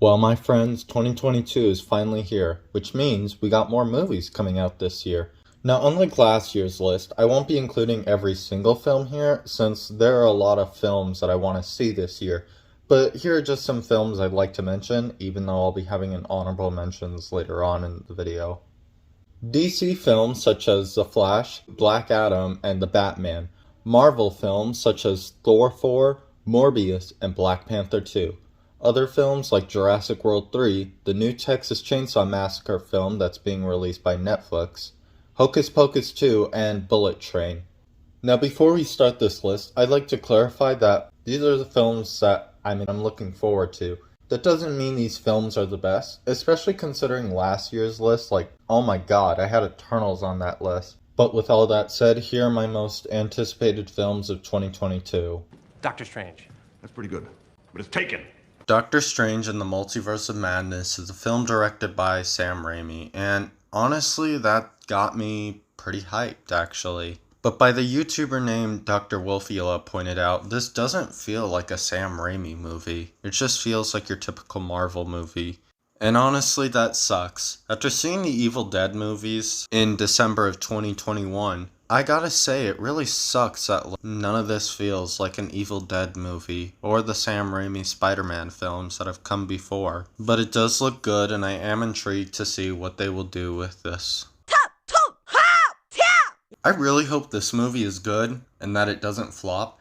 Well, my friends, 2022 is finally here, which means we got more movies coming out this year. Now, unlike last year's list, I won't be including every single film here, since there are a lot of films that I want to see this year. But here are just some films I'd like to mention, even though I'll be having an honorable mentions later on in the video. DC films such as The Flash, Black Adam, and The Batman. Marvel films such as Thor 4, Morbius, and Black Panther 2. Other films like Jurassic World 3, the new Texas Chainsaw Massacre film that's being released by Netflix, Hocus Pocus 2, and Bullet Train. Now before we start this list, I'd like to clarify that these are the films that I'm looking forward to. That doesn't mean these films are the best, especially considering last year's list, oh my god, I had Eternals on that list. But with all that said, here are my most anticipated films of 2022. Doctor Strange. That's pretty good, but it's taken. Doctor Strange and the Multiverse of Madness is a film directed by Sam Raimi, and honestly, that got me pretty hyped, actually. But by the YouTuber named Dr. Wolfula pointed out, this doesn't feel like a Sam Raimi movie. It just feels like your typical Marvel movie. And honestly, that sucks. After seeing the Evil Dead movies in December of 2021, I gotta say, it really sucks that none of this feels like an Evil Dead movie, or the Sam Raimi Spider-Man films that have come before. But it does look good, and I am intrigued to see what they will do with this. I really hope this movie is good, and that it doesn't flop.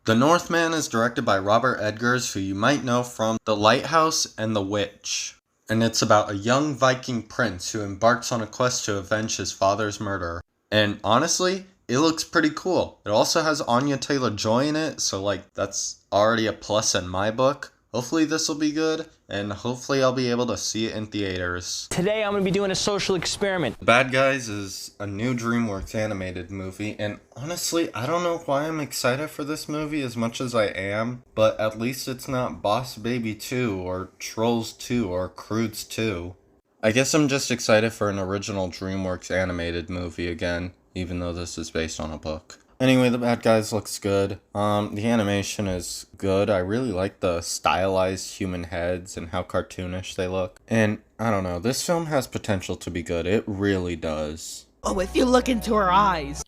The Northman is directed by Robert Eggers, who you might know from The Lighthouse and The Witch. And it's about a young Viking prince who embarks on a quest to avenge his father's murder. And honestly, it looks pretty cool. It also has Anya Taylor-Joy in it, so that's already a plus in my book. Hopefully this will be good, and hopefully I'll be able to see it in theaters. Today I'm going to be doing a social experiment. Bad Guys is a new DreamWorks animated movie, and honestly, I don't know why I'm excited for this movie as much as I am, but at least it's not Boss Baby 2, or Trolls 2, or Croods 2. I guess I'm just excited for an original DreamWorks animated movie again, even though this is based on a book. Anyway, The Bad Guys looks good. The animation is good. I really like the stylized human heads and how cartoonish they look. And, I don't know, this film has potential to be good. It really does. Oh, if you look into her eyes.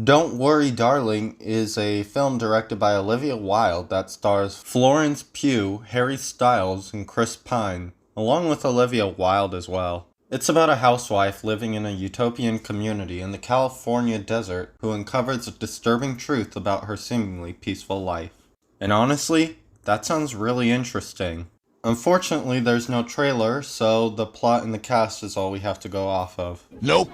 Don't Worry, Darling is a film directed by Olivia Wilde that stars Florence Pugh, Harry Styles, and Chris Pine, along with Olivia Wilde as well. It's about a housewife living in a utopian community in the California desert who uncovers a disturbing truth about her seemingly peaceful life. And honestly, that sounds really interesting. Unfortunately, there's no trailer, so the plot and the cast is all we have to go off of. Nope.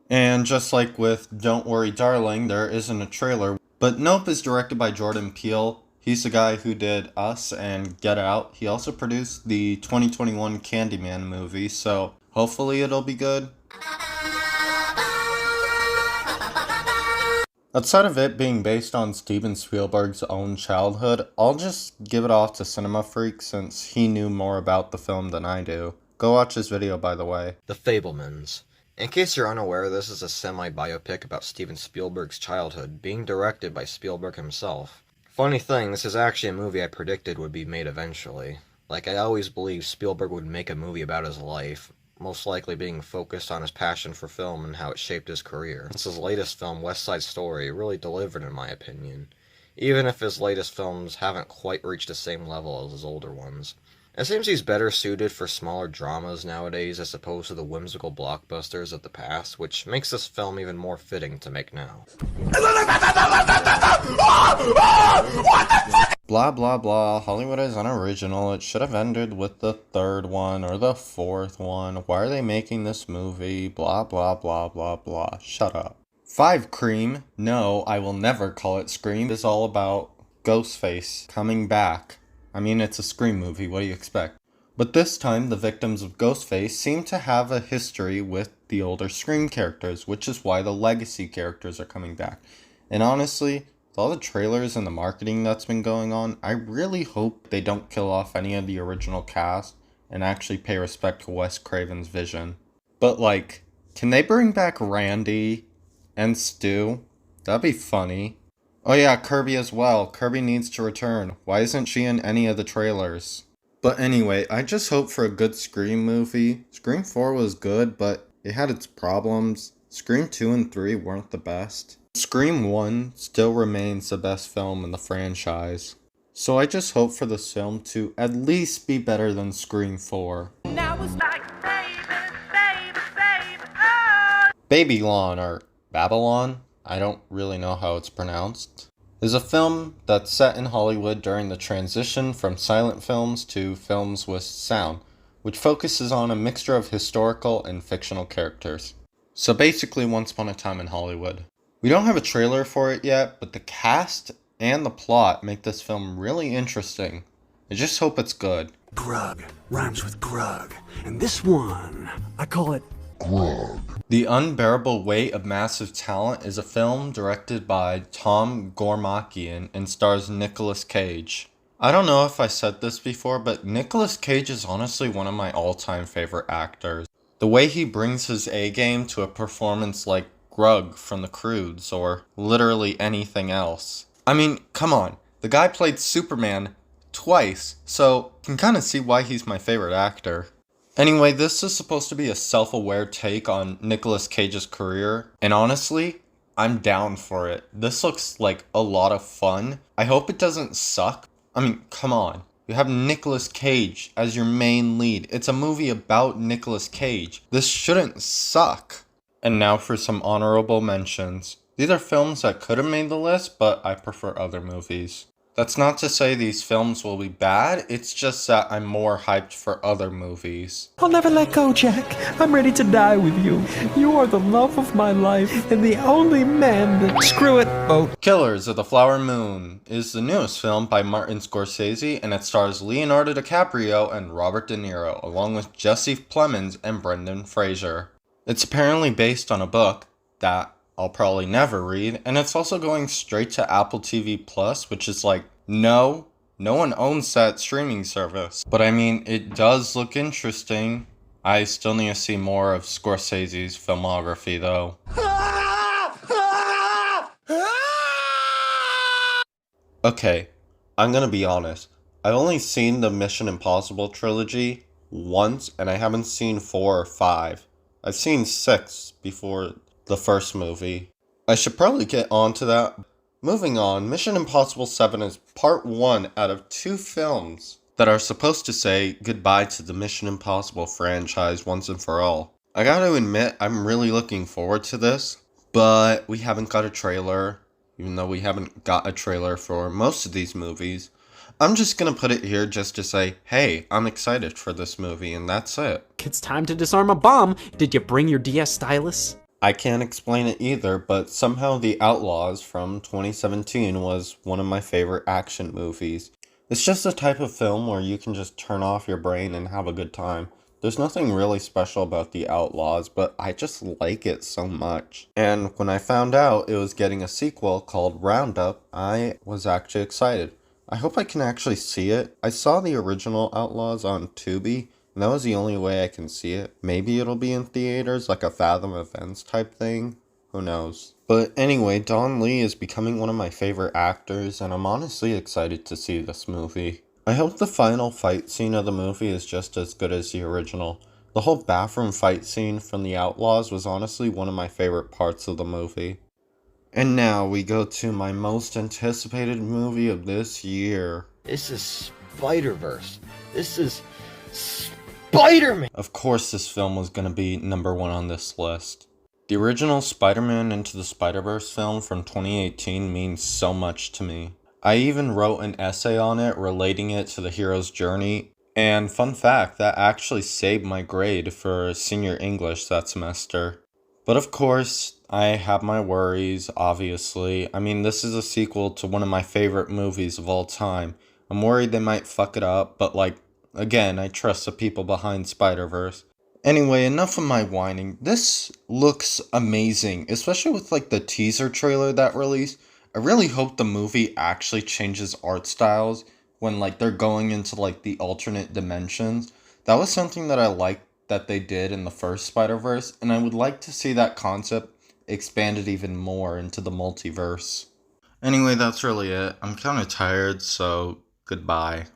And just like with Don't Worry Darling, there isn't a trailer, but Nope is directed by Jordan Peele. He's the guy who did Us and Get Out. He also produced the 2021 Candyman movie, so hopefully it'll be good. Outside of it being based on Steven Spielberg's own childhood, I'll just give it off to Cinema Freak since he knew more about the film than I do. Go watch his video, by the way. The Fablemans. In case you're unaware, this is a semi-biopic about Steven Spielberg's childhood, being directed by Spielberg himself. Funny thing, this is actually a movie I predicted would be made eventually. I always believed Spielberg would make a movie about his life, most likely being focused on his passion for film and how it shaped his career. Since his latest film, West Side Story, really delivered in my opinion, even if his latest films haven't quite reached the same level as his older ones. It seems he's better suited for smaller dramas nowadays as opposed to the whimsical blockbusters of the past, which makes this film even more fitting to make now. Blah blah blah, Hollywood is unoriginal, it should have ended with the third one or the fourth one, why are they making this movie, blah blah blah blah blah, shut up. 5 Cream, no, I will never call it Scream, is all about Ghostface coming back. I mean, it's a Scream movie, what do you expect? But this time, the victims of Ghostface seem to have a history with the older Scream characters, which is why the legacy characters are coming back. And honestly, with all the trailers and the marketing that's been going on, I really hope they don't kill off any of the original cast and actually pay respect to Wes Craven's vision. But can they bring back Randy and Stu? That'd be funny. Oh yeah, Kirby as well. Kirby needs to return. Why isn't she in any of the trailers? But anyway, I just hope for a good Scream movie. Scream 4 was good, but it had its problems. Scream 2 and 3 weren't the best. Scream 1 still remains the best film in the franchise. So I just hope for this film to at least be better than Scream 4. Now it's like, baby, oh! Babylon, or Babylon, I don't really know how it's pronounced, is a film that's set in Hollywood during the transition from silent films to films with sound, which focuses on a mixture of historical and fictional characters. So basically Once Upon a Time in Hollywood. We don't have a trailer for it yet, but the cast and the plot make this film really interesting. I just hope it's good. Grug rhymes with grug, and this one, I call it Grug. The Unbearable Weight of Massive Talent is a film directed by Tom Gormakian and stars Nicolas Cage. I don't know if I said this before, but Nicolas Cage is honestly one of my all-time favorite actors. The way he brings his A-game to a performance like Grug from The Croods, or literally anything else. I mean, come on, the guy played Superman twice, so you can kind of see why he's my favorite actor. Anyway, this is supposed to be a self-aware take on Nicolas Cage's career, and honestly, I'm down for it. This looks like a lot of fun. I hope it doesn't suck. I mean, come on. You have Nicolas Cage as your main lead. It's a movie about Nicolas Cage. This shouldn't suck. And now for some honorable mentions. These are films that could have made the list, but I prefer other movies. That's not to say these films will be bad, it's just that I'm more hyped for other movies. I'll never let go, Jack. I'm ready to die with you. You are the love of my life and the only man that... Screw it. Oh. Killers of the Flower Moon is the newest film by Martin Scorsese, and it stars Leonardo DiCaprio and Robert De Niro, along with Jesse Plemons and Brendan Fraser. It's apparently based on a book that I'll probably never read, and it's also going straight to Apple TV Plus, which is like, no one owns that streaming service. But I mean, it does look interesting. I still need to see more of Scorsese's filmography though. Okay, I'm gonna be honest. I've only seen the Mission Impossible trilogy once, and I haven't seen 4 or 5. I've seen 6 before the first movie. I should probably get on to that. Moving on, Mission Impossible 7 is part 1 out of 2 films that are supposed to say goodbye to the Mission Impossible franchise once and for all. I gotta admit, I'm really looking forward to this, but we haven't got a trailer, even though we haven't got a trailer for most of these movies. I'm just gonna put it here just to say, hey, I'm excited for this movie, and that's it. It's time to disarm a bomb. Did you bring your DS stylus? I can't explain it either, but somehow The Outlaws from 2017 was one of my favorite action movies. It's just a type of film where you can just turn off your brain and have a good time. There's nothing really special about The Outlaws, but I just like it so much. And when I found out it was getting a sequel called Roundup, I was actually excited. I hope I can actually see it. I saw the original Outlaws on Tubi, and that was the only way I can see it. Maybe it'll be in theaters, like a Fathom Events type thing. Who knows? But anyway, Don Lee is becoming one of my favorite actors, and I'm honestly excited to see this movie. I hope the final fight scene of the movie is just as good as the original. The whole bathroom fight scene from The Outlaws was honestly one of my favorite parts of the movie. And now we go to my most anticipated movie of this year. This is SpiderVerse. This is Spider-Man! Of course this film was going to be number 1 on this list. The original Spider-Man Into the Spider-Verse film from 2018 means so much to me. I even wrote an essay on it relating it to the hero's journey, and fun fact, that actually saved my grade for senior English that semester. But of course, I have my worries, obviously. I mean, this is a sequel to one of my favorite movies of all time. I'm worried they might fuck it up, but like, again, I trust the people behind Spider-Verse. Anyway, enough of my whining. This looks amazing, especially with like the teaser trailer that released. I really hope the movie actually changes art styles when like they're going into like the alternate dimensions. That was something that I liked that they did in the first Spider-Verse, and I would like to see that concept expanded even more into the multiverse. Anyway, that's really it. I'm kind of tired, so goodbye.